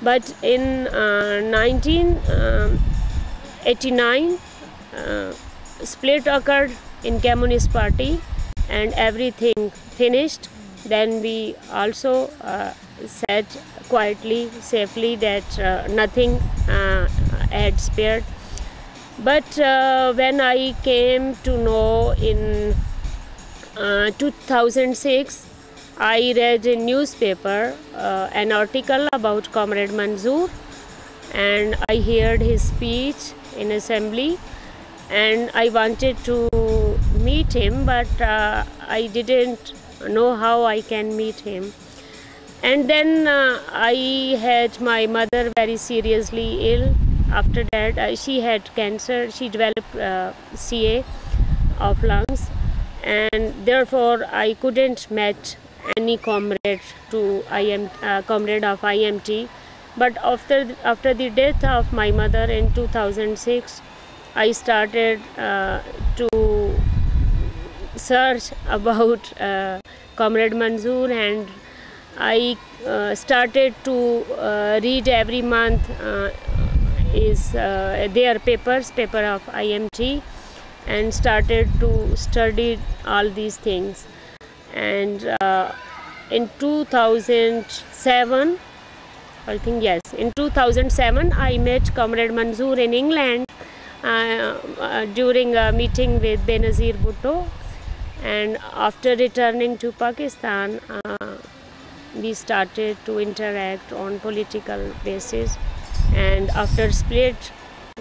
But in 1989, split occurred in Communist Party and everything finished. Then we also said quietly, safely that nothing had spared. But when I came to know in 2006, I read in newspaper an article about Comrade Manzoor, and I heard his speech in assembly, and I wanted to meet him, but I didn't know how I can meet him. And then I had my mother very seriously ill. After that, she had cancer. She developed CA of lungs, and therefore I couldn't meet any comrade comrade of IMT. But after the death of my mother in 2006, I started to search about Comrade Manzoor, and I started to read every month their paper of IMT, and started to study all these things. And in 2007, I think, yes, in 2007 I met Comrade Manzoor in England during a meeting with Benazir Bhutto, and after returning to Pakistan we started to interact on political basis, and after split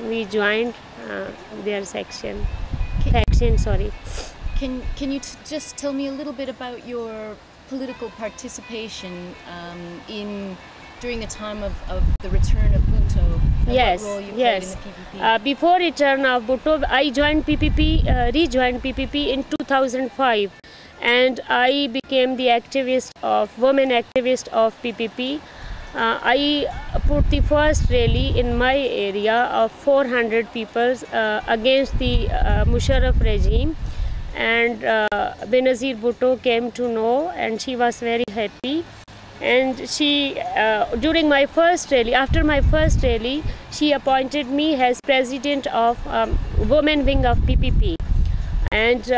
we joined their faction. Can you just tell me a little bit about your political participation during the time of the return of Bhutto? Yes, what role you yes. played in the PPP? Before return of Bhutto, I joined PPP, rejoined PPP in 2005, and I became the women activist of PPP. I put the first rally in my area of 400 people against the Musharraf regime, and Benazir Bhutto came to know, and she was very happy. And she, during my first rally, after my first rally, she appointed me as president of women wing of PPP, and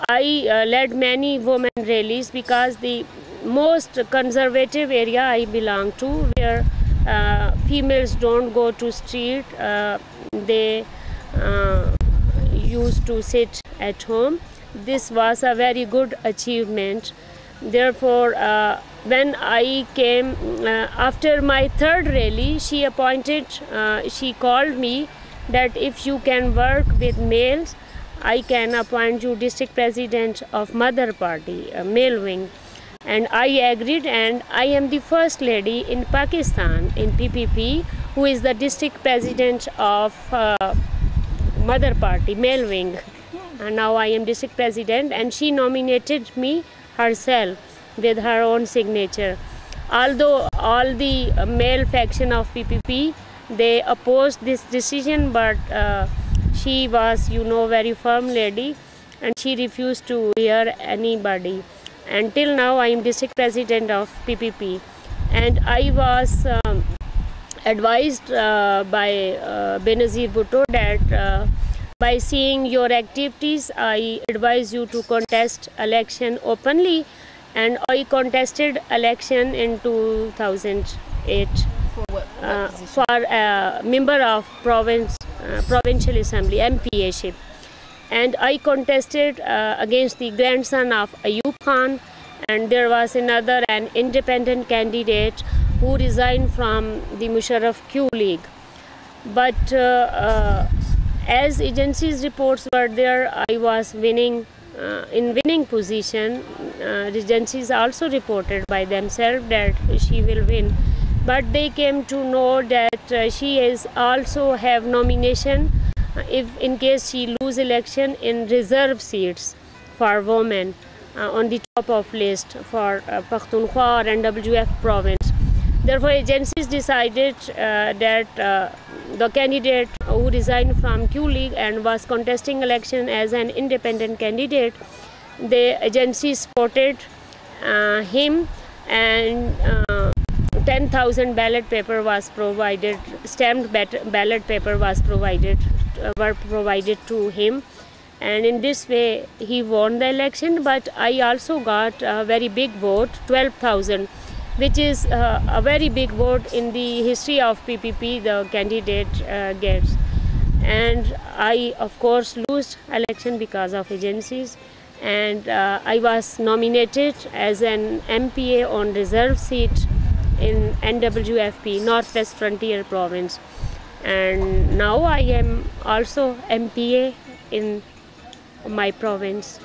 I led many women rallies, because the most conservative area I belong to, where females don't go to street, they used to sit at home. This was a very good achievement. Therefore, when I came after my third rally, she called me that if you can work with males, I can appoint you district president of Mother Party, male wing. And I agreed, and I am the first lady in Pakistan in PPP who is the district president of Mother Party, male wing. And now I am district president, and she nominated me herself with her own signature. Although all the male faction of PPP, they opposed this decision, but she was, very firm lady, and she refused to hear anybody. Until now, I am district president of PPP, and I was advised by Benazir Bhutto that by seeing your activities, I advise you to contest election openly, and I contested election in 2008 For what position? for member of provincial assembly, MPA-ship. And I contested against the grandson of Ayub Khan, and there was an independent candidate who resigned from the Musharraf Q League. But as agencies reports were there, I was winning in winning position. Agencies also reported by themselves that she will win, but they came to know that she is also have nomination if in case she lose election in reserve seats for women on the top of list for Pakhtunkhwa and WF province. Therefore, agencies decided that the candidate who resigned from Q League and was contesting election as an independent candidate, the agency supported him and 10,000 ballot paper was provided, stamped ballot paper was provided, were provided to him, and in this way he won the election. But I also got a very big vote, 12,000, which is a very big vote in the history of PPP the candidate gets. And I of course lost election because of agencies, and I was nominated as an MPA on reserve seat in NWFP, Northwest Frontier Province, and now I am also MPA in my province.